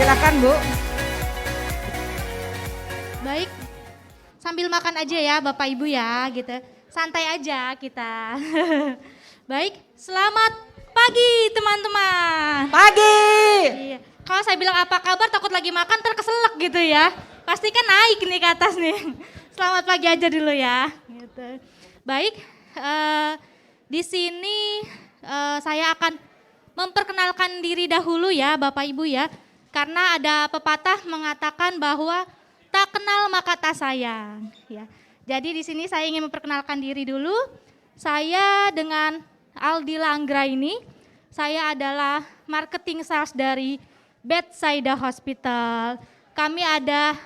Silakan Bu. Baik, sambil makan aja ya Bapak Ibu ya gitu. Santai aja kita. Baik, selamat pagi teman-teman. Pagi. Iya. Kalau saya bilang apa kabar takut lagi makan terkeselak gitu ya. Pasti kan naik nih ke atas nih. Selamat pagi aja dulu ya. Gitu. Baik, di sini saya akan memperkenalkan diri dahulu ya Bapak Ibu ya. Karena ada pepatah mengatakan bahwa tak kenal maka tak sayang. Ya. Jadi di sini saya ingin memperkenalkan diri dulu. Saya dengan Aldila Anggraini. Saya adalah marketing sales dari Bethsaida Hospital. Kami ada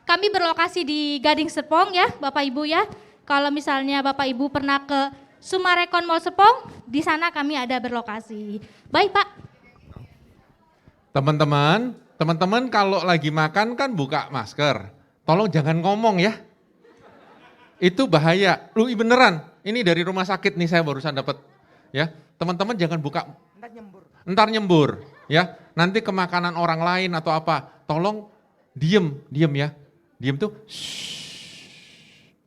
Kami berlokasi di Gading Serpong ya, Bapak Ibu ya. Kalau misalnya Bapak Ibu pernah ke Sumarekon Mall Serpong, di sana kami ada berlokasi. Baik, Pak. Teman-teman kalau lagi makan kan buka masker. Tolong jangan ngomong ya. Itu bahaya. Lu beneran. Ini dari rumah sakit nih saya barusan dapat. Ya, teman-teman jangan buka. Ntar nyembur. Ya, nanti ke makanan orang lain atau apa. Tolong diem ya. Diem tuh.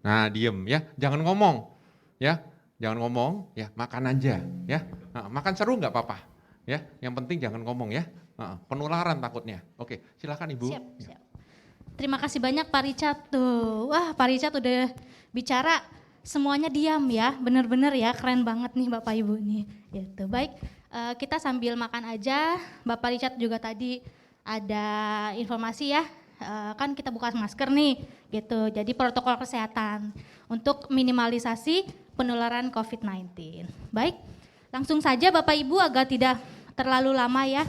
Nah diem ya. Jangan ngomong. Ya, jangan ngomong. Ya, makan aja. Ya, makan seru nggak apa-apa. Ya, yang penting jangan ngomong ya. Penularan takutnya. Oke, silakan Ibu. Siap. Terima kasih banyak Pak Richard tuh. Wah, Pak Richard udah bicara semuanya diam ya. Bener-bener ya, keren banget nih Bapak Ibu nih. Gitu. Baik, kita sambil makan aja. Bapak Richard juga tadi ada informasi ya. Kan kita buka masker nih gitu. Jadi protokol kesehatan untuk minimalisasi penularan COVID-19. Baik, langsung saja Bapak Ibu agar tidak terlalu lama ya.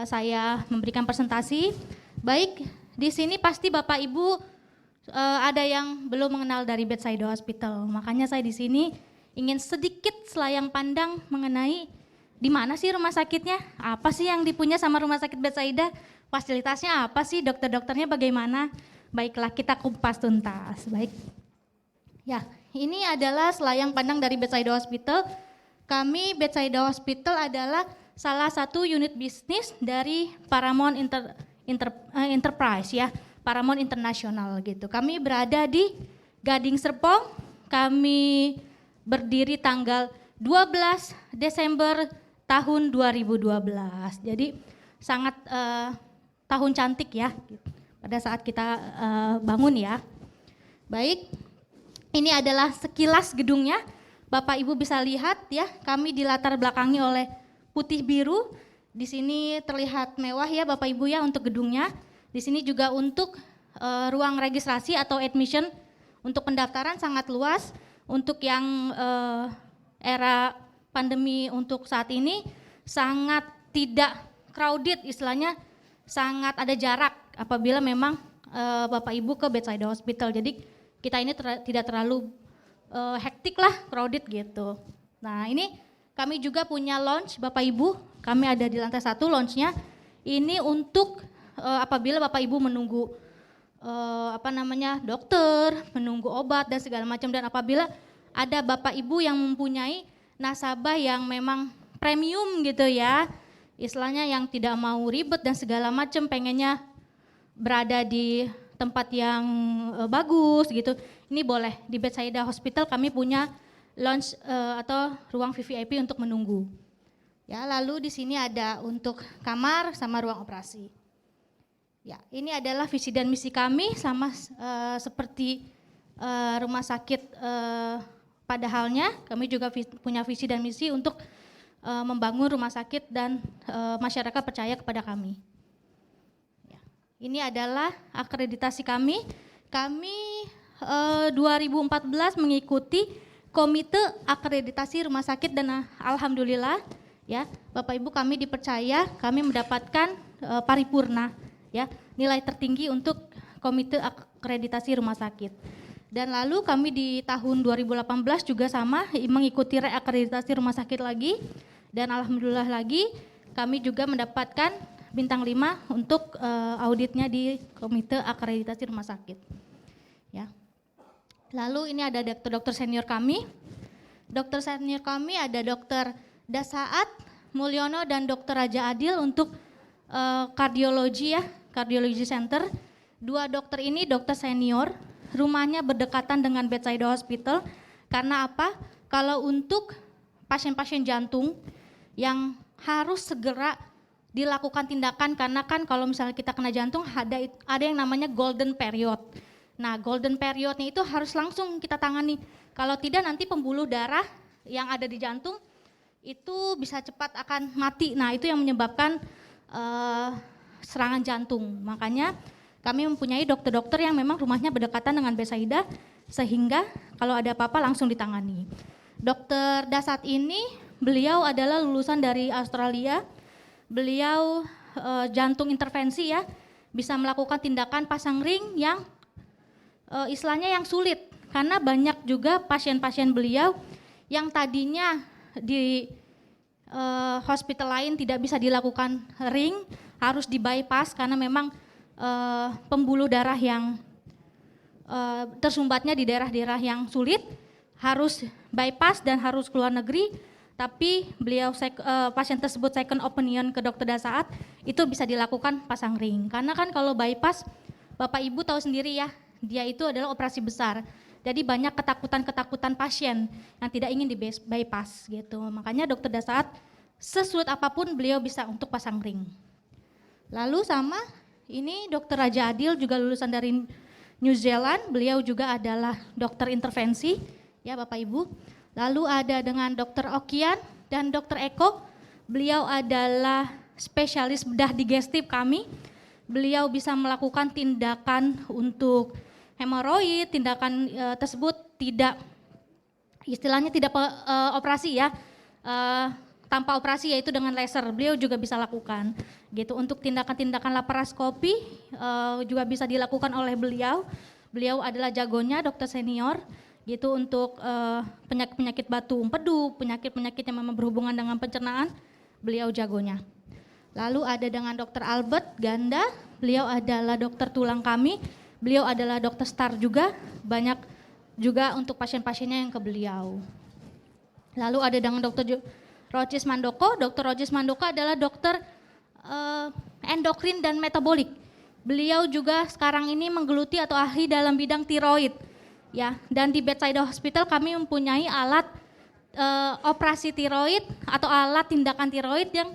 Saya memberikan presentasi. Baik, di sini pasti Bapak Ibu ada yang belum mengenal dari Bethsaida Hospital. Makanya saya di sini ingin sedikit selayang pandang mengenai di mana sih rumah sakitnya, apa sih yang dipunya sama rumah sakit Bethsaida, fasilitasnya apa sih, dokter-dokternya bagaimana. Baiklah, kita kupas tuntas. Baik. Ya, ini adalah selayang pandang dari Bethsaida Hospital. Kami Bethsaida Hospital adalah salah satu unit bisnis dari Paramount Enterprise ya, Paramount International gitu. Kami berada di Gading Serpong. Kami berdiri tanggal 12 Desember tahun 2012. Jadi sangat tahun cantik ya pada saat kita bangun ya. Baik, ini adalah sekilas gedungnya. Bapak Ibu bisa lihat ya, kami dilatar belakangi oleh putih biru. Di sini terlihat mewah ya Bapak Ibu ya untuk gedungnya. Di sini juga untuk ruang registrasi atau admission untuk pendaftaran sangat luas. Untuk yang era pandemi untuk saat ini sangat tidak crowded, istilahnya sangat ada jarak apabila memang Bapak Ibu ke Bethsaida Hospital. Jadi kita ini tidak terlalu hektik lah, crowded gitu. Nah ini kami juga punya lounge Bapak Ibu, kami ada di lantai 1 lounge-nya. Ini untuk apabila Bapak Ibu menunggu dokter, menunggu obat dan segala macam, dan apabila ada Bapak Ibu yang mempunyai nasabah yang memang premium gitu ya, istilahnya yang tidak mau ribet dan segala macam, pengennya berada di tempat yang bagus gitu, ini boleh di Bethsaida Hospital kami punya lounge atau ruang VVIP untuk menunggu. Ya, lalu di sini ada untuk kamar sama ruang operasi. Ya, ini adalah visi dan misi kami sama seperti rumah sakit pada halnya. Kami juga punya visi dan misi untuk membangun rumah sakit dan masyarakat percaya kepada kami. Ya, ini adalah akreditasi kami. Kami 2014 mengikuti Komite Akreditasi Rumah Sakit dan alhamdulillah ya Bapak Ibu kami dipercaya, kami mendapatkan paripurna ya, nilai tertinggi untuk Komite Akreditasi Rumah Sakit. Dan lalu kami di tahun 2018 juga sama mengikuti reakreditasi rumah sakit lagi, dan alhamdulillah lagi kami juga mendapatkan bintang 5 untuk auditnya di Komite Akreditasi Rumah Sakit. Ya. Lalu ini ada dokter-dokter senior kami. Dokter senior kami ada Dokter Dasaat Mulyono dan Dr. Raja Adil untuk kardiologi ya, kardiologi center. Dua dokter ini dokter senior, rumahnya berdekatan dengan bedside hospital. Karena apa? Kalau untuk pasien-pasien jantung yang harus segera dilakukan tindakan, karena kan kalau misalnya kita kena jantung ada yang namanya golden period. Nah, golden periodnya itu harus langsung kita tangani. Kalau tidak nanti pembuluh darah yang ada di jantung itu bisa cepat akan mati. Nah, itu yang menyebabkan serangan jantung. Makanya kami mempunyai dokter-dokter yang memang rumahnya berdekatan dengan bedside, sehingga kalau ada apa-apa langsung ditangani. Dokter Dasat ini beliau adalah lulusan dari Australia. Beliau jantung intervensi ya, bisa melakukan tindakan pasang ring yang istilahnya yang sulit, karena banyak juga pasien-pasien beliau yang tadinya di hospital lain tidak bisa dilakukan ring, harus di bypass karena memang pembuluh darah yang tersumbatnya di daerah-daerah yang sulit, harus bypass dan harus keluar negeri. Tapi beliau pasien tersebut second opinion ke dokter Dasaat, itu bisa dilakukan pasang ring. Karena kan kalau bypass, Bapak Ibu tahu sendiri ya, dia itu adalah operasi besar. Jadi banyak ketakutan-ketakutan pasien yang tidak ingin di bypass gitu. Makanya dokter Dasaat sesulit apapun beliau bisa untuk pasang ring. Lalu sama ini dokter Raja Adil juga lulusan dari New Zealand, beliau juga adalah dokter intervensi ya Bapak Ibu. Lalu ada dengan dokter Okian dan dokter Eko, beliau adalah spesialis bedah digestif kami. Beliau bisa melakukan tindakan untuk hemoroid, tindakan tersebut tidak, istilahnya tidak operasi ya, tanpa operasi yaitu dengan laser, beliau juga bisa lakukan gitu. Untuk tindakan-tindakan laparoskopi juga bisa dilakukan oleh beliau. Beliau adalah jagonya, dokter senior gitu untuk penyakit-penyakit batu empedu, penyakit-penyakit yang memang berhubungan dengan pencernaan, beliau jagonya. Lalu ada dengan dokter Albert Ganda, beliau adalah dokter tulang kami, beliau adalah dokter star juga, banyak juga untuk pasien-pasiennya yang ke beliau. Lalu ada dengan dokter Rocis Mandoko, dokter Rocis Mandoko adalah dokter endokrin dan metabolik. Beliau juga sekarang ini menggeluti atau ahli dalam bidang tiroid. Ya, dan di bedside hospital kami mempunyai alat operasi tiroid atau alat tindakan tiroid yang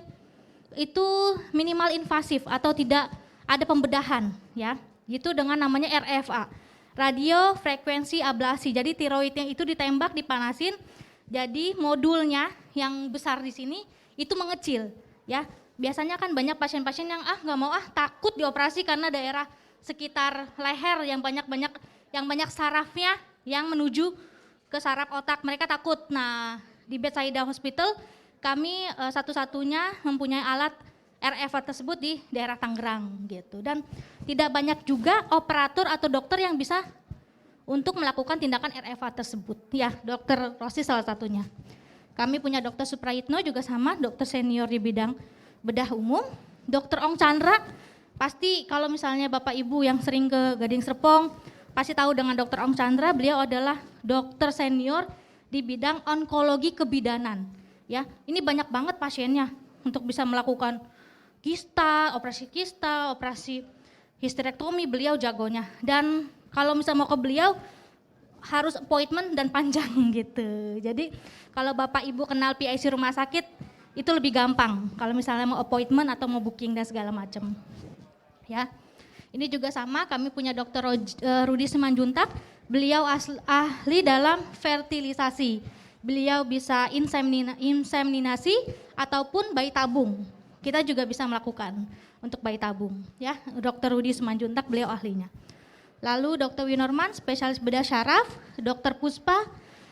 itu minimal invasif atau tidak ada pembedahan ya. Itu dengan namanya RFA, radio frekuensi ablasi. Jadi tiroidnya itu ditembak, dipanasin. Jadi modulnya yang besar di sini itu mengecil ya. Biasanya kan banyak pasien-pasien yang nggak mau takut dioperasi karena daerah sekitar leher yang banyak sarafnya yang menuju ke saraf otak, mereka takut. Nah, di bedside hospital kami satu-satunya mempunyai alat RFA tersebut di daerah Tangerang gitu. Dan tidak banyak juga operator atau dokter yang bisa untuk melakukan tindakan RFA tersebut. Ya, dokter Rosi salah satunya. Kami punya dokter Suprayitno juga sama, dokter senior di bidang bedah umum. Dokter Ong Chandra, pasti kalau misalnya Bapak Ibu yang sering ke Gading Serpong, pasti tahu dengan dokter Ong Chandra, beliau adalah dokter senior di bidang onkologi kebidanan. Ya, ini banyak banget pasiennya untuk bisa melakukan kista, operasi histerektomi, beliau jagonya. Dan kalau misalnya mau ke beliau harus appointment dan panjang gitu. Jadi kalau Bapak Ibu kenal PIC rumah sakit itu lebih gampang kalau misalnya mau appointment atau mau booking dan segala macam. Ya. Ini juga sama, kami punya dokter Rudi Simanjuntak, beliau ahli dalam fertilisasi. Beliau bisa inseminasi ataupun bayi tabung. Kita juga bisa melakukan untuk bayi tabung, ya. Dokter Rudi Simanjuntak beliau ahlinya. Lalu Dokter Winorman spesialis bedah syaraf, Dokter Puspa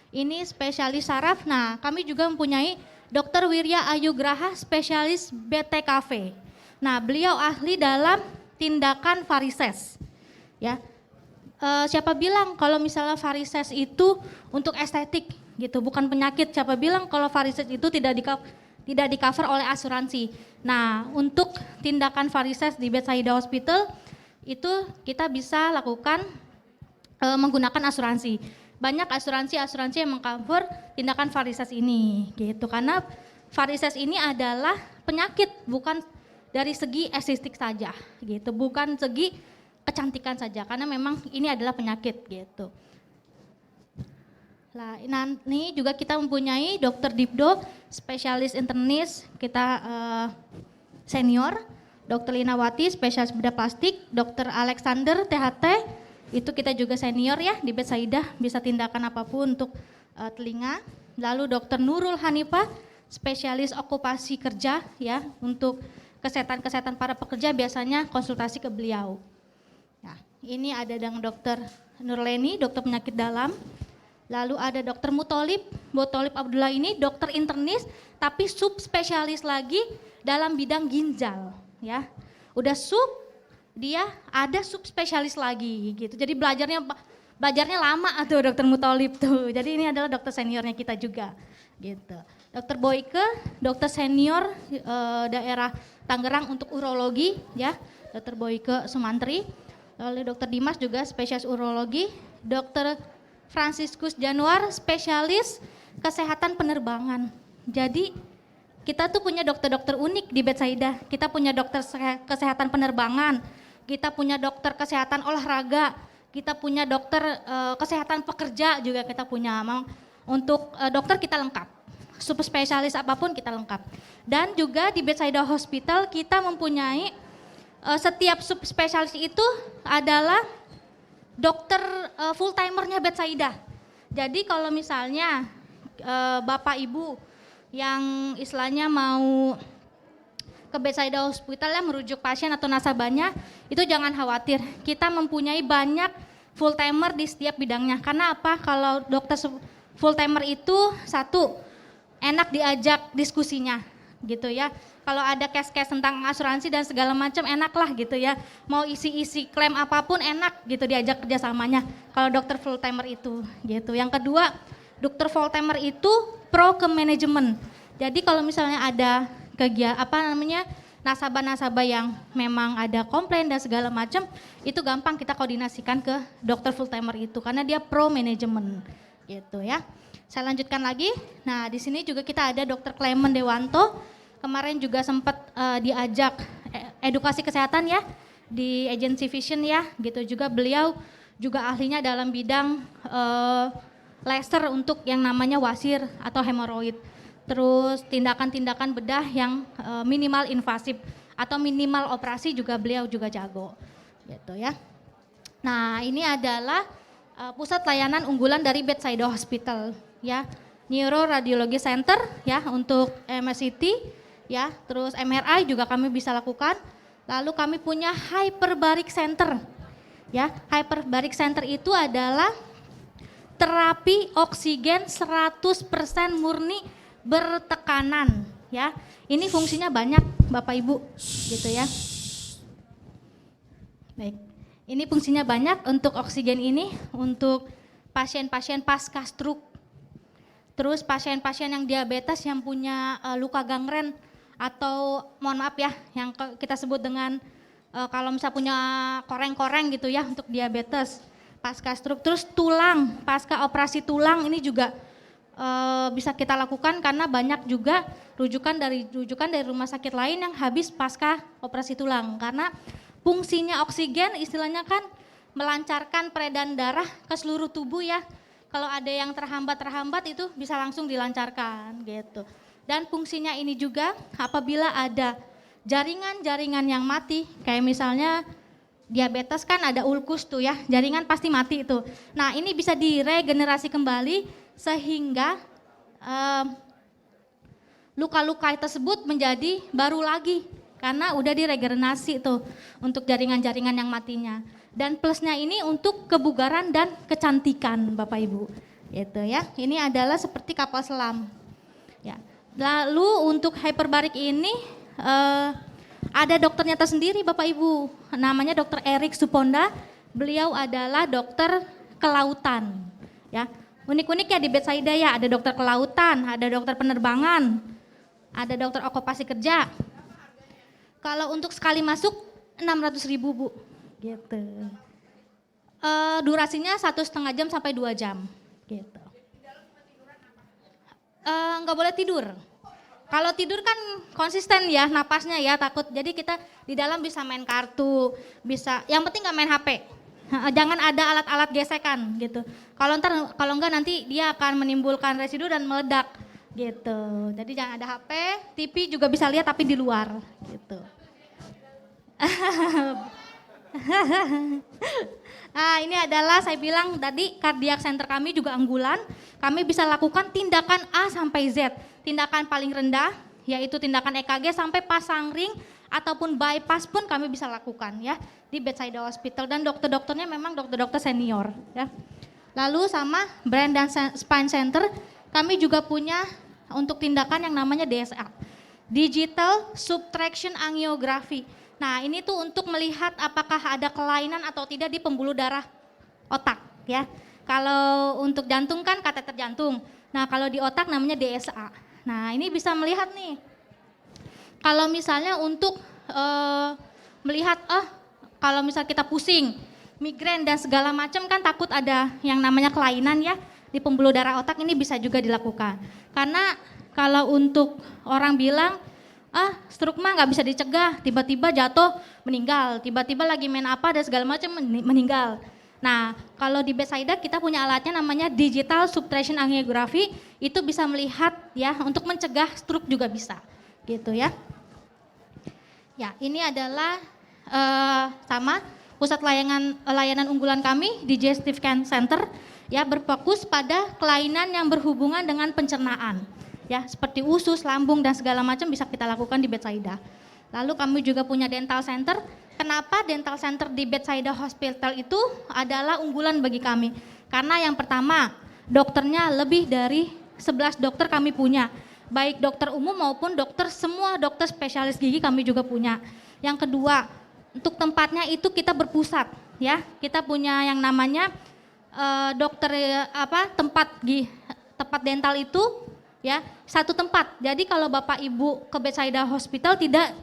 ini spesialis saraf. Nah, kami juga mempunyai Dokter Wirya Ayugraha spesialis BTKV. Nah, beliau ahli dalam tindakan varises. Ya. Siapa bilang kalau misalnya varises itu untuk estetik gitu, bukan penyakit. Siapa bilang kalau varises itu tidak di cover oleh asuransi. Nah, untuk tindakan varises di bedside hospital itu kita bisa lakukan menggunakan asuransi. Banyak asuransi yang mengcover tindakan varises ini gitu, karena varises ini adalah penyakit, bukan dari segi estetik saja gitu, bukan segi kecantikan saja, karena memang ini adalah penyakit gitu. Nah, ini juga kita mempunyai Dokter Dipdo, spesialis internis kita senior, Dokter Linawati, spesialis bedah plastik, Dokter Alexander THT, itu kita juga senior ya di Bethsaida, bisa tindakan apapun untuk telinga. Lalu Dokter Nurul Hanifah, spesialis okupasi kerja ya, untuk kesehatan para pekerja biasanya konsultasi ke beliau. Nah, ini ada dengan Dokter Nurleni, dokter penyakit dalam. Lalu ada Dokter Mutolib Abdullah, ini dokter internis tapi subspesialis lagi dalam bidang ginjal ya. Udah dia ada subspesialis lagi gitu. Jadi belajarnya lama tuh Dokter Mutolib tuh. Jadi ini adalah dokter seniornya kita juga gitu. Dokter Boyke, dokter senior daerah Tangerang untuk urologi ya. Dokter Boyke Sumantri. Lalu Dokter Dimas juga spesialis urologi. Dokter Franciscus Januar, spesialis kesehatan penerbangan. Jadi kita tuh punya dokter-dokter unik di Bethsaida. Kita punya dokter kesehatan penerbangan, kita punya dokter kesehatan olahraga, kita punya dokter kesehatan pekerja juga kita punya. Untuk dokter kita lengkap, subspesialis apapun kita lengkap. Dan juga di Bethsaida Hospital kita mempunyai setiap subspesialis itu adalah dokter full timernya Bethsaida. Jadi kalau misalnya Bapak Ibu yang istilahnya mau ke Bethsaida Hospital ya merujuk pasien atau nasabahnya, itu jangan khawatir. Kita mempunyai banyak full timer di setiap bidangnya. Karena apa? Kalau dokter full timer itu satu, enak diajak diskusinya gitu ya. Kalau ada case-case tentang asuransi dan segala macam enak lah gitu ya. Mau isi-isi klaim apapun enak gitu diajak kerjasamanya. Kalau dokter full timer itu gitu. Yang kedua, dokter full timer itu pro ke manajemen. Jadi kalau misalnya ada nasabah-nasabah yang memang ada komplain dan segala macam, itu gampang kita koordinasikan ke dokter full timer itu karena dia pro manajemen gitu ya. Saya lanjutkan lagi. Nah, di sini juga kita ada Dokter Clement Dewanto. Kemarin juga sempat diajak edukasi kesehatan ya di Agency Vision ya, gitu juga beliau juga ahlinya dalam bidang laser untuk yang namanya wasir atau hemoroid. Terus tindakan-tindakan bedah yang minimal invasif atau minimal operasi juga beliau juga jago, gitu ya. Nah, ini adalah pusat layanan unggulan dari Bethsaida Hospital ya, Neuro Radiology Center ya untuk MSCT. Ya, terus MRI juga kami bisa lakukan. Lalu kami punya Hyperbaric Center. Ya, Hyperbaric Center itu adalah terapi oksigen 100% murni bertekanan, ya. Ini fungsinya banyak, Bapak Ibu, gitu ya. Baik. Ini fungsinya banyak untuk oksigen ini untuk pasien-pasien pasca stroke. Terus pasien-pasien yang diabetes yang punya luka gangren atau mohon maaf ya yang kita sebut dengan kalau misalnya punya koreng-koreng gitu ya untuk diabetes pasca stroke. Terus tulang, pasca operasi tulang ini juga bisa kita lakukan karena banyak juga rujukan dari rumah sakit lain yang habis pasca operasi tulang karena fungsinya oksigen istilahnya kan melancarkan peredaran darah ke seluruh tubuh ya. Kalau ada yang terhambat itu bisa langsung dilancarkan gitu. Dan fungsinya ini juga apabila ada jaringan-jaringan yang mati, kayak misalnya diabetes kan ada ulkus tuh ya, jaringan pasti mati itu. Nah ini bisa diregenerasi kembali sehingga luka-luka tersebut menjadi baru lagi karena udah diregenerasi tuh untuk jaringan-jaringan yang matinya. Dan plusnya ini untuk kebugaran dan kecantikan Bapak Ibu, gitu ya. Ini adalah seperti kapal selam. Ya. Lalu untuk hyperbaric ini ada dokternya tersendiri Bapak Ibu, namanya Dokter Erik Suponda. Beliau adalah dokter kelautan. Ya, unik-unik ya di Bethsaida ya, ada dokter kelautan, ada dokter penerbangan, ada dokter okupasi kerja. Kalau untuk sekali masuk 600.000 Bu, gitu. Durasinya 1,5 jam sampai 2 jam, gitu. Nggak boleh tidur. Kalau tidur kan konsisten ya napasnya ya, takut. Jadi kita di dalam bisa main kartu, bisa. Yang penting nggak main HP. Jangan ada alat-alat gesekan gitu. Kalau enggak nanti dia akan menimbulkan residu dan meledak gitu. Jadi jangan ada HP, TV juga bisa lihat tapi di luar gitu. Nah, ini adalah saya bilang tadi cardiac center kami juga unggulan. Kami bisa lakukan tindakan A sampai Z. Tindakan paling rendah yaitu tindakan EKG sampai pasang ring ataupun bypass pun kami bisa lakukan ya di bedside hospital, dan dokter-dokternya memang dokter-dokter senior ya. Lalu sama brain dan spine center kami juga punya untuk tindakan yang namanya DSA, digital subtraction angiography. Nah, ini tuh untuk melihat apakah ada kelainan atau tidak di pembuluh darah otak ya. Kalau untuk jantung kan kateter jantung. Nah, kalau di otak namanya DSA. Nah, ini bisa melihat nih. Kalau misalnya untuk melihat kalau misal kita pusing, migrain dan segala macam kan takut ada yang namanya kelainan ya di pembuluh darah otak, ini bisa juga dilakukan. Karena kalau untuk orang bilang stroke mah nggak bisa dicegah, tiba-tiba jatuh meninggal, tiba-tiba lagi main apa dan segala macam meninggal. Nah, kalau di Bethsaida kita punya alatnya namanya digital subtraction angiography, itu bisa melihat ya untuk mencegah stroke juga bisa, gitu ya. Ya, ini adalah sama pusat layanan unggulan kami, Digestive Care Center, ya berfokus pada kelainan yang berhubungan dengan pencernaan. Ya, seperti usus, lambung dan segala macam bisa kita lakukan di Bethsaida. Lalu kami juga punya dental center. Kenapa dental center di Bethsaida Hospital itu adalah unggulan bagi kami? Karena yang pertama, dokternya lebih dari 11 dokter kami punya. Baik dokter umum maupun semua dokter spesialis gigi kami juga punya. Yang kedua, untuk tempatnya itu kita berpusat ya. Kita punya yang namanya tempat dental itu ya, satu tempat. Jadi kalau Bapak Ibu ke Bethsaida Hospital tidak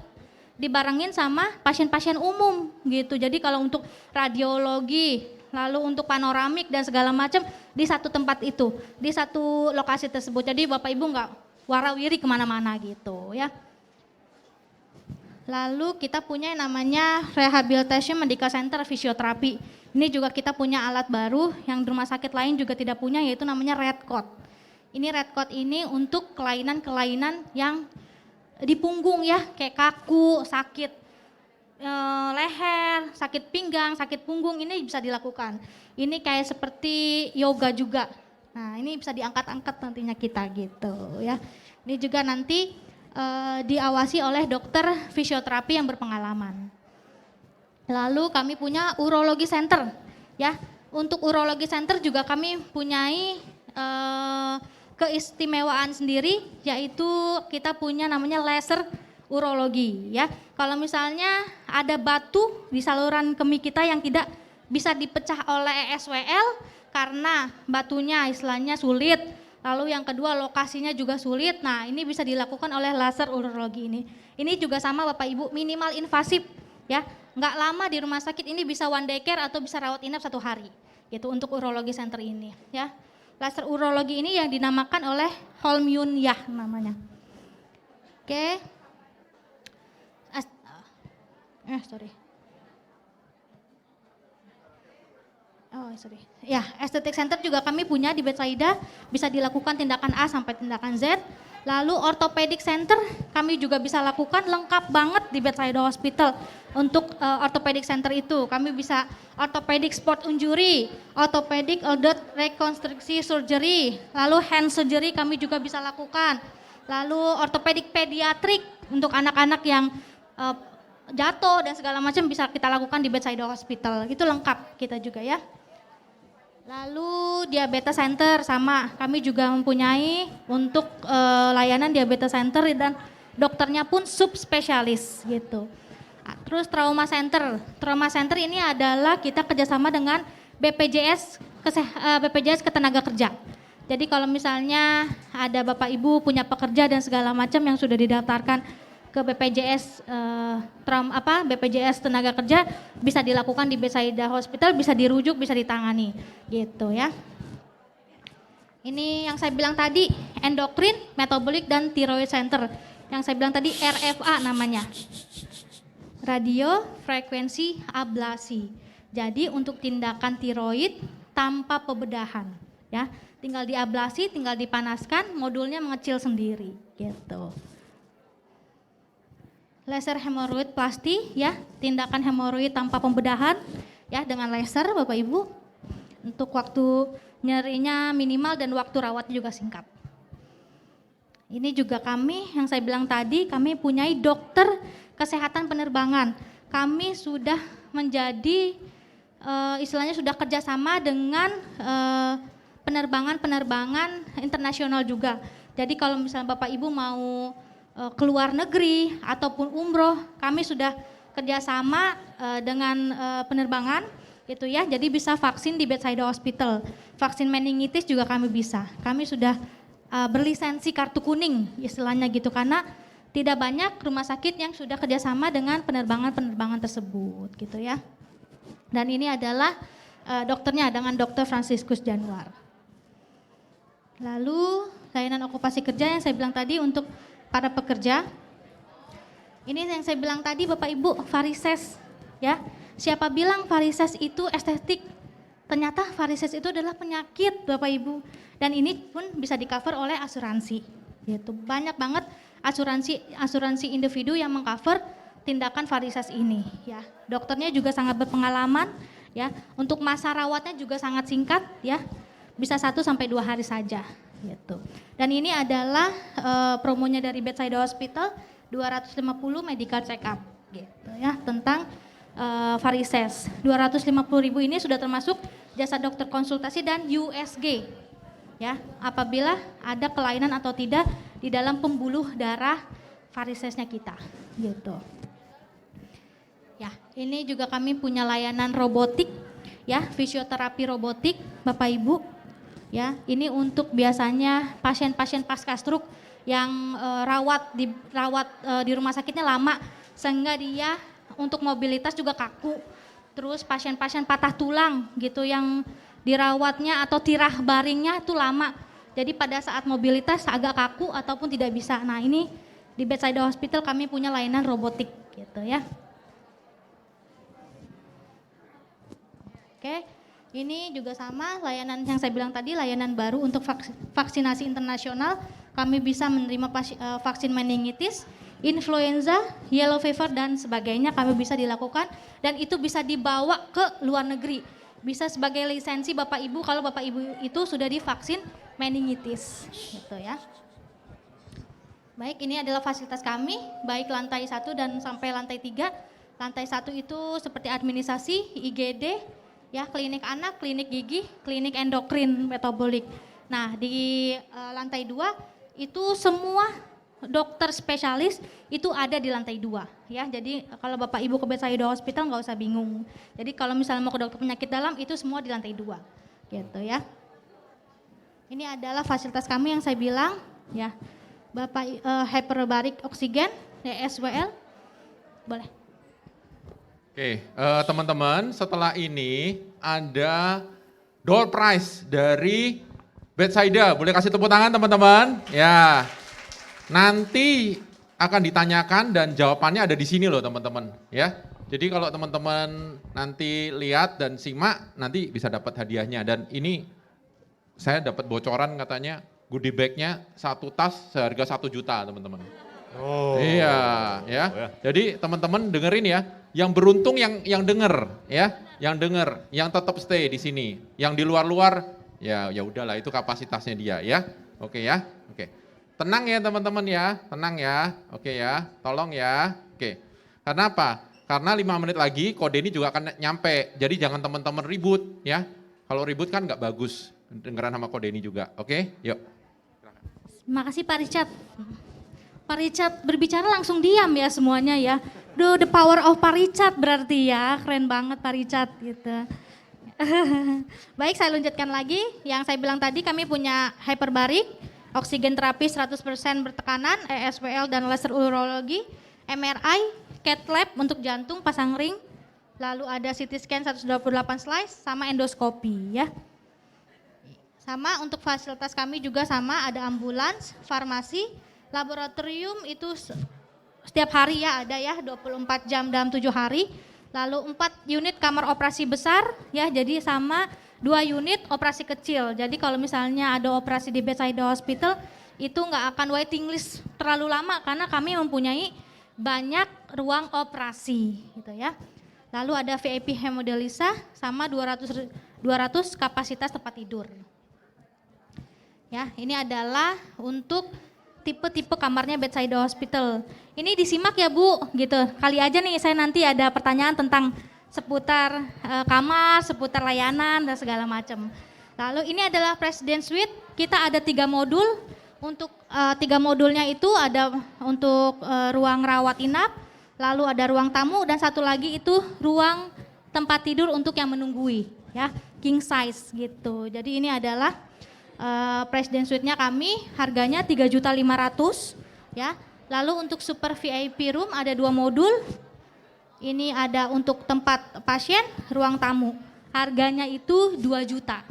dibarengin sama pasien-pasien umum gitu. Jadi kalau untuk radiologi, lalu untuk panoramik dan segala macam di satu tempat itu, di satu lokasi tersebut. Jadi Bapak Ibu nggak warawiri kemana-mana gitu ya. Lalu kita punya yang namanya Rehabilitation Medical Center Fisioterapi. Ini juga kita punya alat baru yang di rumah sakit lain juga tidak punya, yaitu namanya Red Code. Ini Red Code ini untuk kelainan-kelainan yang di punggung ya, kayak kaku, sakit leher, sakit pinggang, sakit punggung, ini bisa dilakukan. Ini kayak seperti yoga juga. Nah, ini bisa diangkat-angkat nantinya kita gitu ya. Ini juga nanti diawasi oleh dokter fisioterapi yang berpengalaman. Lalu kami punya urologi center ya. Untuk urologi center juga kami punyai keistimewaan sendiri, yaitu kita punya namanya laser urologi ya. Kalau misalnya ada batu di saluran kemih kita yang tidak bisa dipecah oleh ESWL karena batunya istilahnya sulit, lalu yang kedua lokasinya juga sulit, nah ini bisa dilakukan oleh laser urologi ini. Ini juga sama Bapak Ibu, minimal invasif ya, nggak lama di rumah sakit, ini bisa one day care atau bisa rawat inap 1 hari gitu untuk urologi center ini ya. Laser urologi ini yang dinamakan oleh Holmyun Yah namanya. Oke. Sorry. Ya, estetik center juga kami punya di Bethsaida, bisa dilakukan tindakan A sampai tindakan Z. Lalu orthopedic center kami juga bisa lakukan, lengkap banget di Bethsaida Hospital. Untuk orthopedic center itu kami bisa orthopedic sport injury, orthopedic adult reconstruction surgery, lalu hand surgery kami juga bisa lakukan. Lalu orthopedic pediatrik untuk anak-anak yang jatuh dan segala macam bisa kita lakukan di Bethsaida Hospital. Itu lengkap kita juga ya. Lalu diabetes center sama, kami juga mempunyai untuk layanan diabetes center dan dokternya pun subspesialis gitu. Terus trauma center ini adalah kita kerjasama dengan BPJS Ketenaga Kerja. Jadi kalau misalnya ada Bapak Ibu punya pekerja dan segala macam yang sudah didaftarkan ke BPJS BPJS Tenaga Kerja, bisa dilakukan di Bethsaida Hospital, bisa dirujuk, bisa ditangani gitu ya. Ini yang saya bilang tadi, endokrin, metabolik, dan thyroid center. Yang saya bilang tadi RFA namanya. Radio frekuensi ablasi. Jadi untuk tindakan tiroid tanpa pembedahan, ya. Tinggal diablasi, tinggal dipanaskan, modulnya mengecil sendiri, gitu. Laser hemoroid plasti, ya, tindakan hemoroid tanpa pembedahan, ya, dengan laser, Bapak Ibu. Untuk waktu nyerinya minimal dan waktu rawatnya juga singkat. Ini juga kami, yang saya bilang tadi, kami punyai dokter kesehatan penerbangan. Kami sudah menjadi, istilahnya sudah kerjasama dengan penerbangan-penerbangan internasional juga. Jadi kalau misalnya Bapak Ibu mau ke luar negeri ataupun umroh, kami sudah kerjasama dengan penerbangan gitu ya. Jadi bisa vaksin di bedside hospital, vaksin meningitis juga kami bisa. Kami sudah berlisensi kartu kuning istilahnya gitu, karena tidak banyak rumah sakit yang sudah kerjasama dengan penerbangan-penerbangan tersebut gitu ya. Dan ini adalah dokternya dengan Dr. Franciscus Januar. Lalu layanan okupasi kerja yang saya bilang tadi untuk para pekerja. Ini yang saya bilang tadi Bapak Ibu, varises ya. Siapa bilang varises itu estetik? Ternyata varises itu adalah penyakit Bapak Ibu. Dan ini pun bisa di-cover oleh asuransi. Gitu. Banyak banget asuransi individu yang mengcover tindakan varises ini ya. Dokternya juga sangat berpengalaman ya. Untuk masa rawatnya juga sangat singkat ya. Bisa 1 sampai 2 hari saja gitu. Dan ini adalah promonya dari Bedside Hospital 250 medical check up gitu ya, tentang varises. 250.000 ini sudah termasuk jasa dokter konsultasi dan USG ya, apabila ada kelainan atau tidak di dalam pembuluh darah varisesnya kita gitu. Ya, ini juga kami punya layanan robotik ya, fisioterapi robotik Bapak Ibu. Ya, ini untuk biasanya pasien-pasien pasca stroke yang dirawat di rumah sakitnya lama sehingga dia untuk mobilitas juga kaku. Terus pasien-pasien patah tulang gitu yang dirawatnya atau tirah baringnya itu lama. Jadi pada saat mobilitas agak kaku ataupun tidak bisa. Nah, ini di Bedside Hospital kami punya layanan robotik gitu ya. Oke. Ini juga sama layanan yang saya bilang tadi, layanan baru untuk vaksinasi internasional. Kami bisa menerima vaksin meningitis, influenza, yellow fever dan sebagainya kami bisa dilakukan, dan itu bisa dibawa ke luar negeri. Bisa sebagai lisensi Bapak Ibu kalau Bapak Ibu itu sudah divaksin meningitis gitu ya. Baik, ini adalah fasilitas kami, baik lantai 1 dan sampai lantai 3. Lantai 1 itu seperti administrasi, IGD, ya, klinik anak, klinik gigi, klinik endokrin, metabolik. Nah, di lantai 2 itu semua dokter spesialis itu ada di lantai 2 ya. Jadi kalau Bapak Ibu ke Bedside Hospital nggak usah bingung. Jadi kalau misalnya mau ke dokter penyakit dalam itu semua di lantai 2 gitu ya. Ini adalah fasilitas kami yang saya bilang ya. Bapak hyperbaric oksigen, ESWL. Boleh. Oke, teman-teman, setelah ini ada door prize dari Bedside. Boleh kasih tepuk tangan teman-teman? Ya, nanti akan ditanyakan dan jawabannya ada di sini loh teman-teman. Ya, jadi kalau teman-teman nanti lihat dan simak, nanti bisa dapat hadiahnya. Dan ini saya dapat bocoran katanya goodie bag-nya 1 tas seharga 1 juta teman-teman. Oh. Iya, ya. Oh, ya. Jadi teman-teman dengerin ya. Yang beruntung yang denger ya, yang denger, yang tetap stay di sini. Yang di luar-luar ya udahlah itu kapasitasnya dia ya. Oke ya. Oke. Tenang ya teman-teman ya, tenang ya. Oke ya. Tolong ya. Oke. Karena apa? Karena 5 menit lagi kode ini juga akan nyampe. Jadi jangan teman-teman ribut ya. Kalau ribut kan nggak bagus. Dengeran sama kode ini juga. Oke? Yuk. Makasih Pak Richard. Pak Richard berbicara langsung diam ya semuanya ya. The power of Pak Richard berarti ya, keren banget Pak Richard gitu. Baik, saya lanjutkan lagi. Yang saya bilang tadi kami punya hyperbaric, oksigen terapi 100% bertekanan, ESWL dan laser urologi, MRI, cath lab untuk jantung pasang ring, lalu ada CT scan 128 slice sama endoskopi ya. Sama untuk fasilitas kami juga sama, ada ambulans, farmasi, laboratorium itu setiap hari ya ada ya 24 jam dalam 7 hari. Lalu 4 unit kamar operasi besar ya, jadi sama 2 unit operasi kecil. Jadi kalau misalnya ada operasi di Bethsaida Hospital itu nggak akan waiting list terlalu lama karena kami mempunyai banyak ruang operasi gitu ya. Lalu ada VIP hemodialisa sama 200 kapasitas tempat tidur. Ya, ini adalah untuk tipe-tipe kamarnya Bethsaida Hospital. Ini disimak ya Bu, gitu. Kali aja nih saya nanti ada pertanyaan tentang seputar kamar, seputar layanan dan segala macam. Lalu ini adalah President Suite. Kita ada 3 modul. Untuk 3 modulnya itu ada untuk ruang rawat inap, lalu ada ruang tamu dan satu lagi itu ruang tempat tidur untuk yang menunggui, ya, king size gitu. Jadi ini adalah President Suite-nya kami, harganya 3.500.000 ya. Lalu untuk super VIP room ada 2 modul. Ini ada untuk tempat pasien, ruang tamu. Harganya itu 2 juta.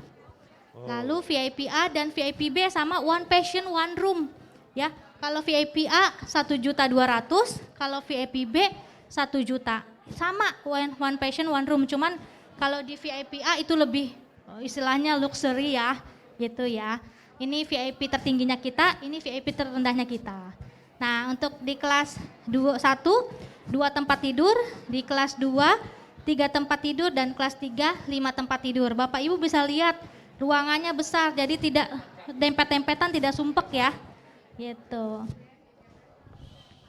Lalu VIP A dan VIP B sama one patient one room ya. Kalau VIP A 1.200.000, kalau VIP B 1 juta. Sama one patient one room, cuman kalau di VIP A itu lebih istilahnya luxury ya. Gitu ya. Ini VIP tertingginya kita, ini VIP terendahnya kita. Nah, untuk di kelas 1, 2 tempat tidur, di kelas 2, 3 tempat tidur dan kelas 3, 5 tempat tidur. Bapak Ibu bisa lihat ruangannya besar, jadi tidak dempet-dempetan, tidak sumpek ya. Gitu.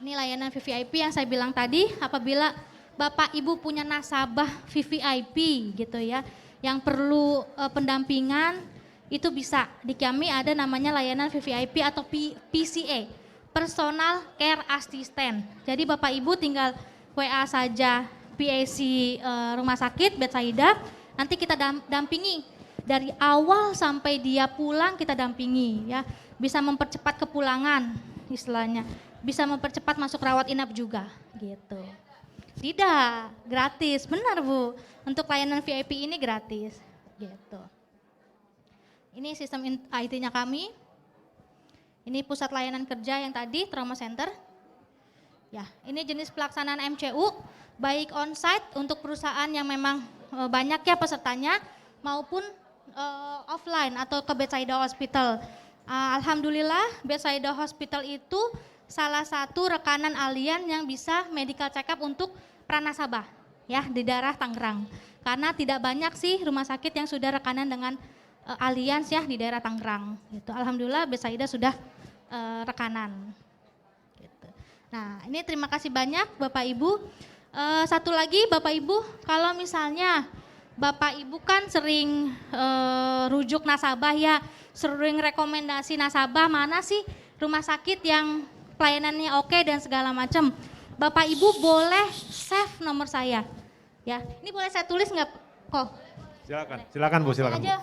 Ini layanan VVIP yang saya bilang tadi, apabila Bapak Ibu punya nasabah VVIP gitu ya, yang perlu pendampingan, itu bisa di kami ada namanya layanan VVIP atau PCA, Personal Care Assistant. Jadi Bapak Ibu tinggal WA saja PAC rumah sakit Bethsaida, nanti kita dampingi dari awal sampai dia pulang, kita dampingi ya, bisa mempercepat kepulangan istilahnya, bisa mempercepat masuk rawat inap juga gitu. Tidak, gratis, benar Bu, untuk layanan VIP ini gratis gitu. Ini sistem IT-nya kami. Ini pusat layanan kerja yang tadi, trauma center. Ya, ini jenis pelaksanaan MCU, baik onsite untuk perusahaan yang memang banyak ya pesertanya, maupun offline atau ke Bethsaida Hospital. Alhamdulillah Bethsaida Hospital itu salah satu rekanan Allianz yang bisa medical check up untuk pranasabah ya di daerah Tangerang. Karena tidak banyak sih rumah sakit yang sudah rekanan dengan Allianz ya di daerah Tangerang gitu. Alhamdulillah Bethsaida sudah rekanan gitu. Nah, ini terima kasih banyak Bapak Ibu. Satu lagi Bapak Ibu, kalau misalnya Bapak Ibu kan sering rujuk nasabah ya, sering rekomendasi nasabah mana sih rumah sakit yang pelayanannya oke dan segala macam. Bapak Ibu boleh save nomor saya ya. Ini boleh saya tulis nggak kok? Silakan Bu, silakan Bu.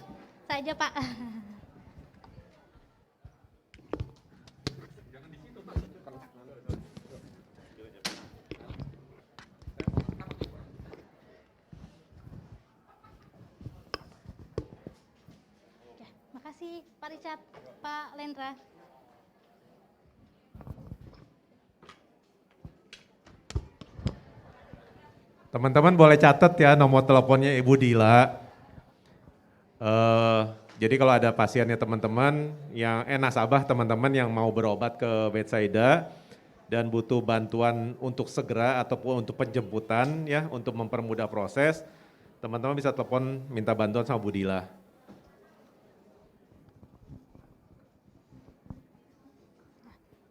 Saja Pak. Ya, makasih Pak Richard, Pak Lendra. Teman-teman boleh catat ya nomor teleponnya Ibu Dila. Jadi kalau ada pasiennya teman-teman yang nasabah teman-teman yang mau berobat ke Bethsaida dan butuh bantuan untuk segera ataupun untuk penjemputan ya untuk mempermudah proses, teman-teman bisa telepon minta bantuan sama Bu Dila.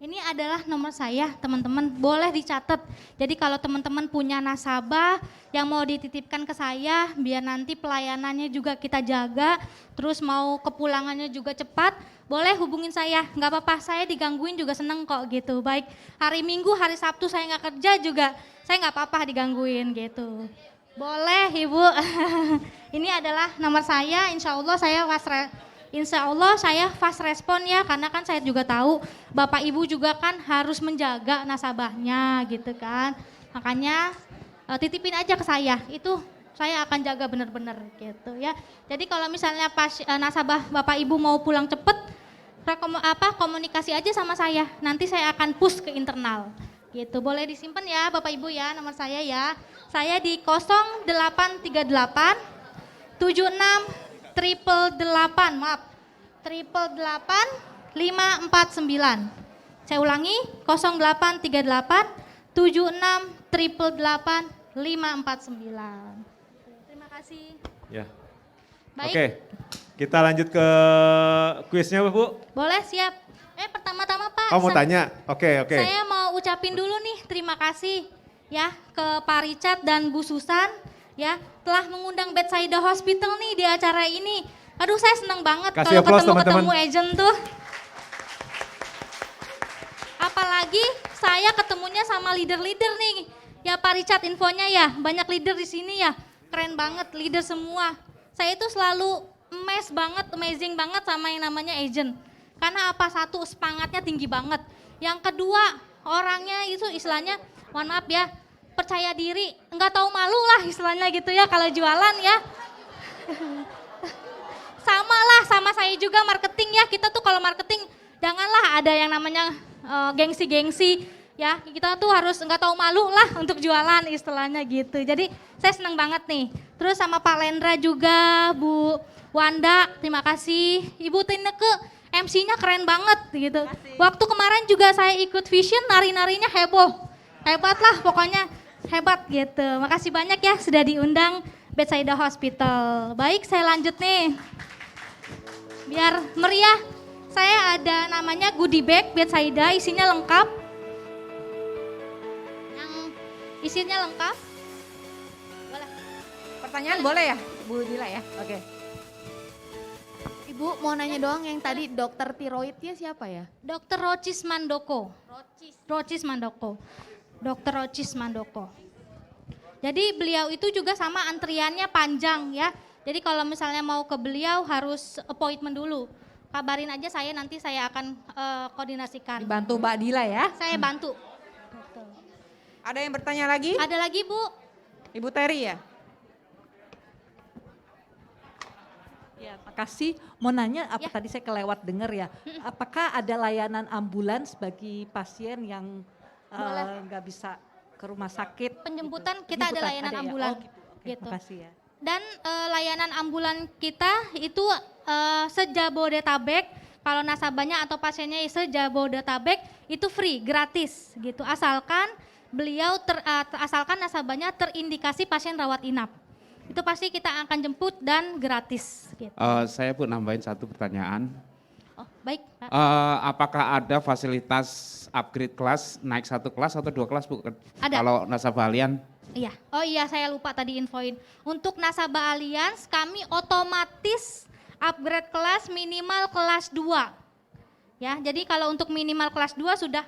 Ini adalah nomor saya, teman-teman, boleh dicatat. Jadi kalau teman-teman punya nasabah yang mau dititipkan ke saya, biar nanti pelayanannya juga kita jaga, terus mau kepulangannya juga cepat, boleh hubungin saya. Nggak apa-apa, saya digangguin juga seneng kok gitu. Baik hari Minggu, hari Sabtu saya nggak kerja juga, saya nggak apa-apa digangguin gitu. Boleh Ibu. Ini adalah nomor saya, insya Allah saya fast respon ya, karena kan saya juga tahu Bapak Ibu juga kan harus menjaga nasabahnya gitu kan. Makanya titipin aja ke saya, itu saya akan jaga benar-benar gitu ya. Jadi kalau misalnya nasabah Bapak Ibu mau pulang cepet, komunikasi aja sama saya. Nanti saya akan push ke internal. Gitu. Boleh disimpan ya Bapak Ibu ya nomor saya ya. Saya di 0838 76 888, maaf. 888 549. Saya ulangi 0838 76 888 549. Terima kasih. Ya. Baik. Oke, kita lanjut ke kuisnya Bu. Boleh, siap. Pertama-tama Pak. Oh mau tanya? Oke. Saya mau ucapin dulu nih terima kasih ya ke Pak Richard dan Bu Susan ya telah mengundang Bethsaida Hospital nih di acara ini. Aduh saya senang banget Kasih kalau aplaus, ketemu teman-teman. agent tuh. Apalagi saya ketemunya sama leader-leader nih. Ya Pak Richard infonya ya, banyak leader di sini ya. Keren banget leader semua. Saya itu selalu amazing banget sama yang namanya agent. Karena apa? Satu, semangatnya tinggi banget. Yang kedua, orangnya itu istilahnya, mohon maaf ya, percaya diri, nggak tahu malu lah istilahnya gitu ya kalau jualan ya. Sama lah, sama saya juga marketing ya, kita tuh kalau marketing janganlah ada yang namanya gengsi-gengsi ya, kita tuh harus nggak tahu malu lah untuk jualan istilahnya gitu. Jadi saya senang banget nih. Terus sama Pak Lendra juga, Bu Wanda, terima kasih. Ibu Tineke, MC-nya keren banget gitu. Waktu kemarin juga saya ikut Vision, nari-narinya heboh. Hebat lah pokoknya, hebat gitu. Makasih banyak ya sudah diundang Bethsaida Hospital. Baik, saya lanjut nih. Biar meriah, saya ada namanya goodie bag Bethsaida, isinya lengkap. Yang isinya lengkap. Boleh. Pertanyaan boleh ya, Bu Dila ya? Oke. Ibu mau nanya doang yang tadi dokter tiroidnya siapa ya? Dr. Rocis Mandoko. Rocis Mandoko. Dr. Rocis Mandoko. Jadi beliau itu juga sama antriannya panjang ya. Jadi kalau misalnya mau ke beliau harus appointment dulu. Kabarin aja saya, nanti saya akan koordinasikan. Dibantu Mbak Dila ya. Saya bantu. Betul. Ada yang bertanya lagi? Ada lagi Bu? Ibu Terry ya? Ya, makasih. Mau nanya apa Ya. tadi saya kelewat dengar ya. Apakah ada layanan ambulans bagi pasien yang Boleh. nggak bisa ke rumah sakit? Penjemputan, gitu? kita ada Penjemputan, layanan ya? ambulan. Oh, gitu. Oke, Gitu. makasih ya. Dan layanan ambulan kita itu se-Jabodetabek, kalau nasabahnya atau pasiennya se-Jabodetabek itu free, gratis gitu. Asalkan asalkan nasabahnya terindikasi pasien rawat inap. Itu pasti kita akan jemput dan gratis gitu. Saya Bu nambahin satu pertanyaan. Oh, baik, Pak. Apakah ada fasilitas upgrade kelas, naik satu kelas atau dua kelas Bu? Ada. Kalau nasabah Allianz? Iya, oh iya saya lupa tadi infoin. Untuk nasabah Allianz kami otomatis upgrade kelas minimal kelas 2. Ya, jadi kalau untuk minimal kelas 2 sudah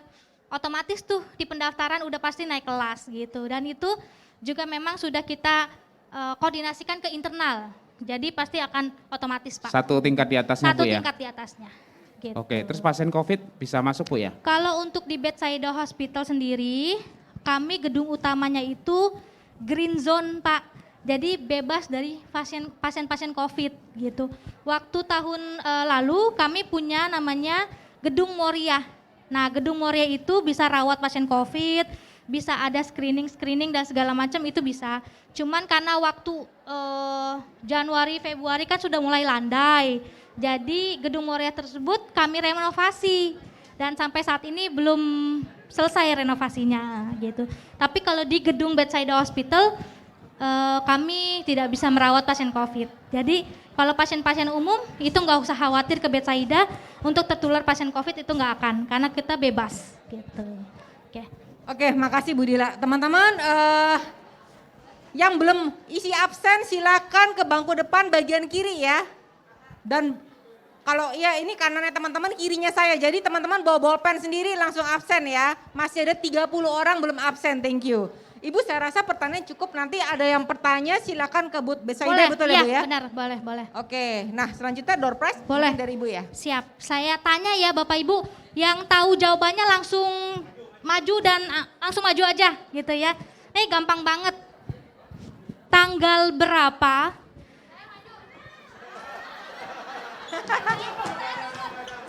otomatis tuh di pendaftaran udah pasti naik kelas gitu. Dan itu juga memang sudah kita koordinasikan ke internal. Jadi pasti akan otomatis Pak. Satu tingkat di atasnya Satu Bu ya? tingkat di atasnya. Gitu. Oke, terus pasien COVID bisa masuk Bu ya? Kalau untuk di Bethsaida Hospital sendiri, kami gedung utamanya itu green zone Pak. Jadi bebas dari pasien-pasien COVID gitu. Waktu tahun lalu kami punya namanya Gedung Moria. Nah Gedung Moria itu bisa rawat pasien COVID, bisa ada screening dan segala macam itu bisa. Cuman karena waktu Januari, Februari kan sudah mulai landai. Jadi Gedung Moria tersebut kami renovasi. Dan sampai saat ini belum selesai renovasinya gitu. Tapi kalau di gedung Bethsaida Hospital kami tidak bisa merawat pasien COVID. Jadi kalau pasien-pasien umum itu nggak usah khawatir ke Bethsaida untuk tertular pasien COVID itu nggak akan karena kita bebas gitu. Oke. Oke, makasih Bu Dila. Teman-teman, yang belum isi absen silakan ke bangku depan bagian kiri ya. Dan kalau ya ini kanannya teman-teman, kirinya saya. Jadi teman-teman bawa bolpen sendiri langsung absen ya. Masih ada 30 orang belum absen, thank you. Ibu saya rasa pertanyaan cukup, nanti ada yang bertanya silakan ke booth Bethsaida, betul ya Bu ya? Benar, boleh. Oke, nah selanjutnya door prize Boleh. mungkin dari Ibu ya. Siap, saya tanya ya Bapak Ibu, yang tahu jawabannya langsung maju dan langsung maju aja gitu ya. Ini gampang banget. tanggal berapa?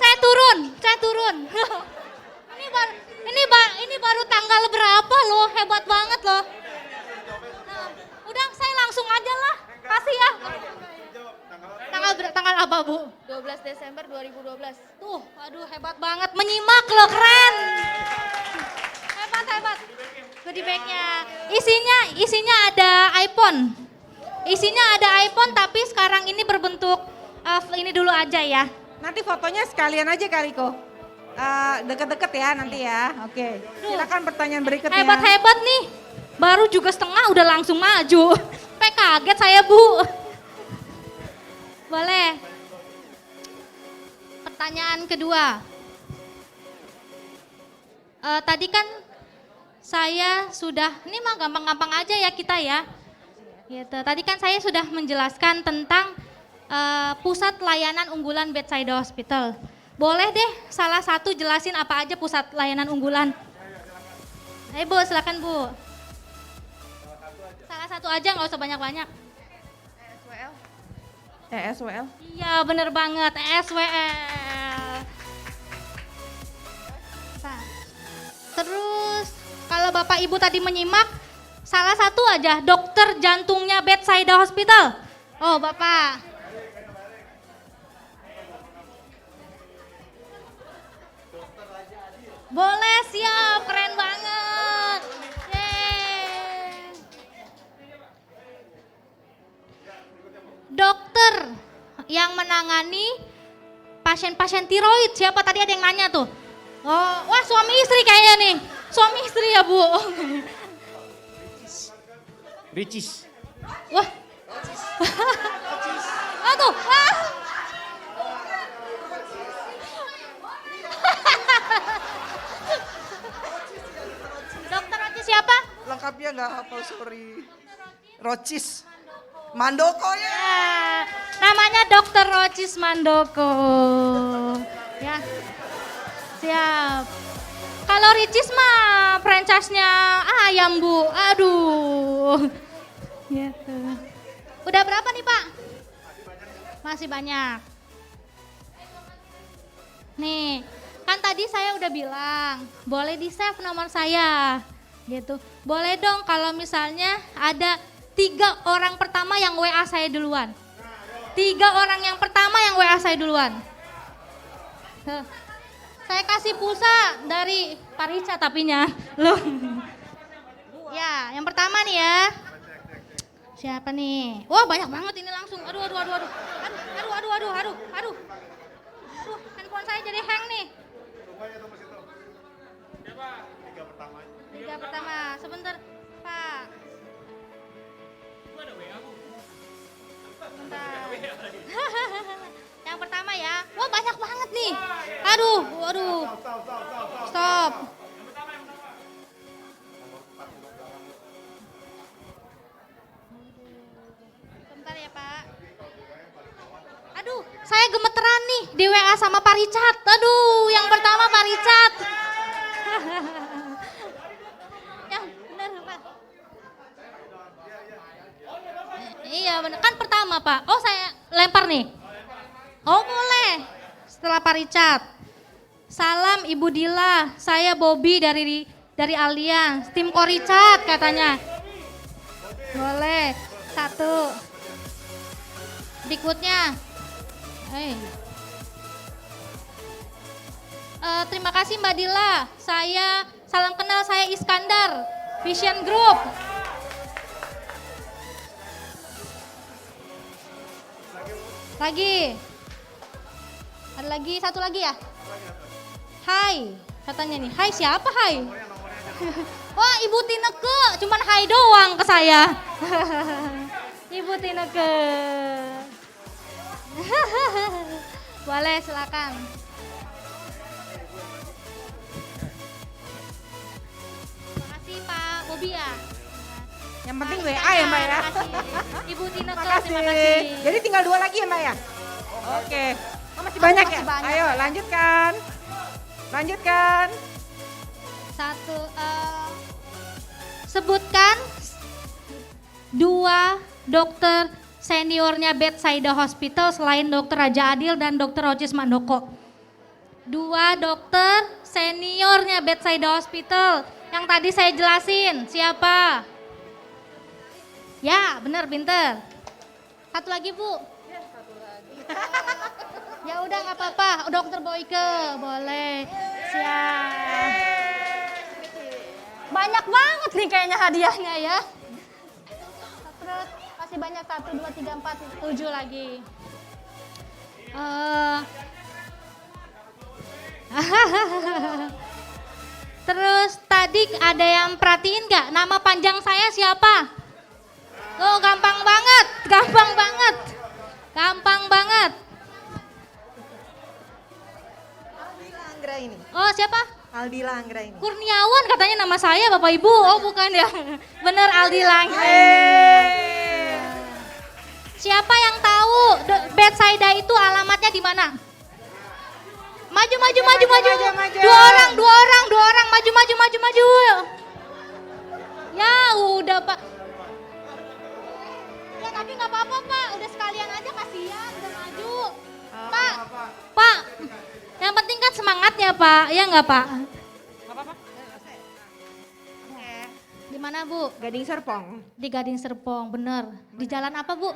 Saya turun. Ini baru tanggal berapa loh, hebat banget loh. Nah, udah saya langsung aja lah, kasih ya. Tanggal apa Bu? 12 Desember 2012. Tuh, aduh hebat banget, menyimak loh, keren. Hebat. Goodie bag-nya. Isinya ada iPhone. Isinya ada iPhone tapi sekarang ini berbentuk ini dulu aja ya. Nanti fotonya sekalian aja kali kok. Deket-deket ya nanti ya. Oke. Silakan pertanyaan berikutnya. Hebat nih. Baru juga setengah udah langsung maju. Kaget saya Bu. Boleh. Pertanyaan kedua. Tadi kan saya sudah, ini mah gampang-gampang aja ya kita ya. Gitu. Tadi kan saya sudah menjelaskan tentang pusat layanan unggulan Bedside Hospital. Boleh deh salah satu jelasin apa aja pusat layanan unggulan. Ayo Bu, silakan Bu. Salah satu aja, nggak usah banyak-banyak. ESWL. Iya bener banget, ESWL. Terus kalau Bapak Ibu tadi menyimak, salah satu aja dokter jantungnya Bedside Hospital. Oh Bapak. Boleh, siap, keren banget. Yeay. Dokter yang menangani pasien-pasien tiroid, siapa tadi ada yang nanya tuh? Oh, wah suami istri kayaknya nih, suami istri ya Bu. Ricis. Wah. Oh tuh, wah. Dokter Rocis siapa? Lengkapnya nggak hafal, sorry. Rocis. Mandoko ya. Ya, namanya Dokter Rocis Mandoko. Ya, siap. Kalau Ricis mah franchise-nya ayam Bu, aduh. Gitu. Udah berapa nih Pak? Masih banyak. Nih, kan tadi saya udah bilang, boleh di save nomor saya. Gitu. Boleh dong kalau misalnya ada 3 orang pertama yang WA saya duluan. 3 orang yang pertama yang WA saya duluan. Saya kasih pulsa dari Pak Rica tapinya. Loh. Ya, yang pertama nih ya. Siapa nih? Wah, banyak banget ini langsung. Aduh. Aduh, handphone saya jadi hang nih. Tiga pertama. Sebentar, Pak. Sebentar. Yang pertama ya. Wah, banyak banget nih. Aduh. Stop. Sebentar ya, Pak. Aduh, saya gemeteran nih di WA sama Pak Richard. Aduh, yang pertama Pak Richard. Yang benar, Pak. Iya, benar. Kan pertama, Pak. Oh, saya lempar nih. Oh, boleh. Setelah Pak Richard. Salam Ibu Dila, saya Bobby dari Allianz. Tim Ko Richard katanya. Boleh. 1. Berikutnya. Terima kasih Mbak Dila. Salam kenal, saya Iskandar, Vision Group. Lagi. Ada lagi, satu lagi ya? Hai, katanya nih. Hai siapa hai? Wah, Ibu Tineke, cuman hai doang ke saya. Ibu Tineke. Boleh, silakan. Terima kasih Pak Bobi ya. Yang penting WA ya Mbak ya. Ibu Tineke, Terima kasih. terima kasih. Jadi tinggal 2 lagi ya Mbak ya? Oke. Oh, masih banyak ya? Masih banyak. Ayo lanjutkan. Lanjutkan. 1, sebutkan 2 dokter seniornya Bethsaida Hospital selain dokter Raja Adil dan dokter Rocis Mandoko. 2 dokter seniornya Bethsaida Hospital yang tadi saya jelasin, siapa? Ya, benar, pinter. Satu lagi, Bu. Ya udah nggak apa-apa, dokter Boyke, boleh. Siap. Banyak banget nih kayaknya hadiahnya ya. Terus kasih banyak 1, 2, 3, 4, 7 lagi. Terus tadi ada yang perhatiin nggak nama panjang saya siapa? Oh gampang banget, gampang banget, gampang banget. Aldila Anggra ini. Oh siapa? Aldila Anggra ini. Kurniawan katanya nama saya Bapak Ibu. Oh bukan ya, bener Aldi Langga. Siapa yang tahu Bethsaida itu alamatnya di mana? Maju. Dua orang, maju. Ya udah Pak. Ya tapi nggak apa-apa Pak, udah sekalian aja kasihan, udah maju. Pak, yang penting kan semangatnya Pak, ya nggak Pak? Di mana Bu? Gading Serpong. Di Gading Serpong, bener. Di jalan apa Bu?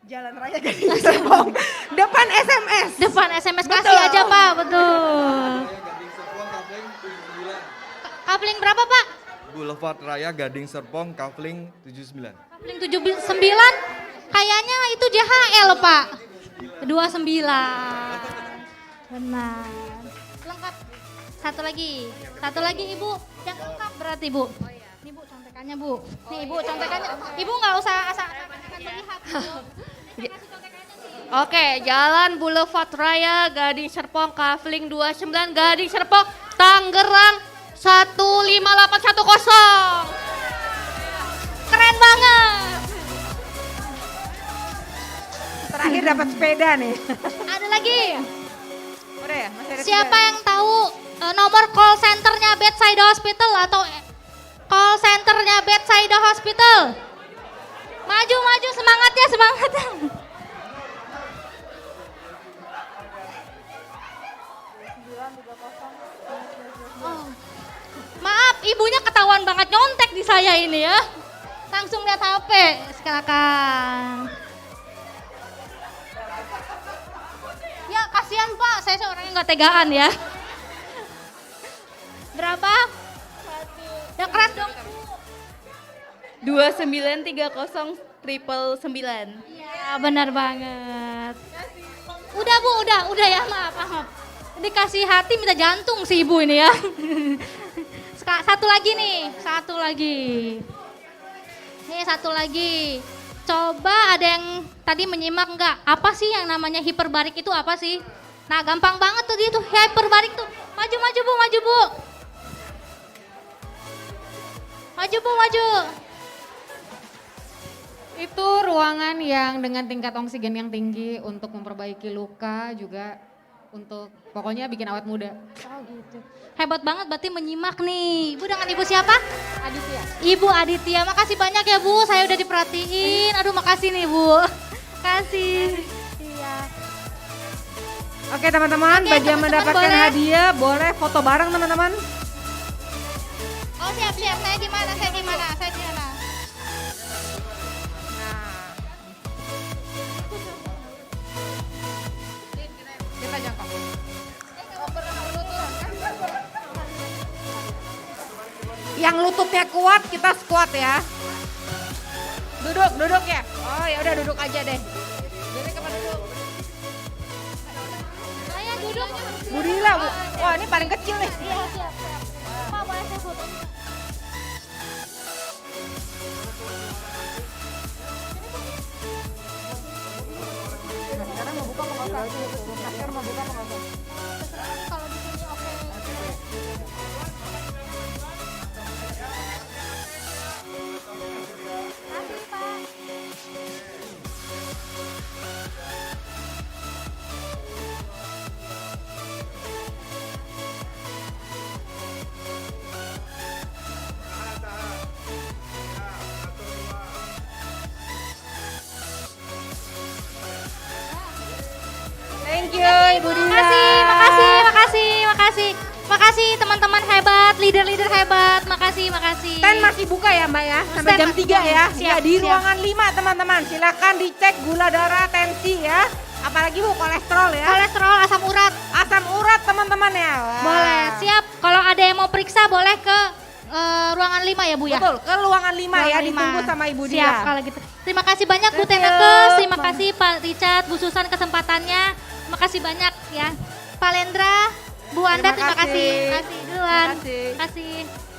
Jalan Raya Gading Serpong. Depan SMS. Depan SMS kasih aja Pak, betul. Kapling berapa Pak? Boulevard Raya Gading Serpong, Kafling 79. Kapling 79, kayaknya itu JHL Pak. 29. Benar. Lengkap. Satu lagi Ibu, yang lengkap berarti Bu. Nih Bu contekannya Bu. Nih Ibu contekannya. Ibu nggak usah asal-asalan melihat. Oke, Jalan Boulevard Raya Gading Serpong, Kafling 29, Gading Serpong, Tangerang 15810. Keren banget. Terakhir dapat sepeda nih. Ada lagi. Udah ya, masih ada Siapa 3. yang tahu nomor call centernya Bethsaida Hospital atau call centernya Bethsaida Hospital? Maju, semangatnya. Oh. Maaf, ibunya ketahuan banget nyontek di saya ini ya. Langsung lihat HP, silakan. Ya kasihan Pak, saya seorang yang nggak tegaan ya. Berapa? Ya keras dong. 2930 Iya benar banget. Udah Bu, udah ya maaf. Dikasih hati minta jantung si ibu ini ya. Satu lagi nih. Nih satu lagi. Coba ada yang tadi menyimak nggak? Apa sih yang namanya hiperbarik itu apa sih? Nah gampang banget tuh itu hiperbarik tuh. Maju Bu. Maju. Itu ruangan yang dengan tingkat oksigen yang tinggi untuk memperbaiki luka juga untuk pokoknya bikin awet muda. Oh gitu. Hebat banget berarti menyimak nih. Ibu dengan Ibu siapa? Aditya. Ibu Aditya. Makasih banyak ya Bu, saya udah diperhatiin. Aduh makasih nih Bu. Kasih. Iya. Oke teman-teman, Oke, bagi yang teman-teman mendapatkan boleh. hadiah boleh foto bareng teman-teman. Oh siap. Saya di mana? Kita jangkau. Yang lututnya kuat kita squat ya. Duduk ya. Oh ya udah duduk aja deh. Jadi kapan duduk? Saya duduk. Budila, Bu. Wah ini paling kecil nih. Iya siap. Pak boleh saya foto? Sekarang mau buka mau nggak usah? Sekarang mau buka mau nggak usah? Kalau di sini oke. Kasih Pak. Ibu Dila. Makasih teman-teman hebat, leader-leader hebat. Makasih. Stand masih buka ya Mbak ya, sampai Stand jam masih 3 ya. buka. Ya Siap, di siap. ruangan 5 teman-teman. Silakan dicek gula darah, tensi ya. Apalagi Bu kolesterol ya. Kolesterol, asam urat. Asam urat teman-teman ya. Wah. Boleh, siap. Kalau ada yang mau periksa boleh ke ruangan 5 ya Bu ya? Betul, ke ruangan 5 ya, Ruangan lima. ditunggu sama Ibu Dila. Siap kalau gitu. Terima kasih banyak Bu Thank you. Tenakes, terima kasih Pak Richard, Bu Susan kesempatannya. Terima kasih banyak ya. Pak Lendra, Bu Anda terima kasih. kasih. Terima kasih duluan. Terima kasih. Terima kasih.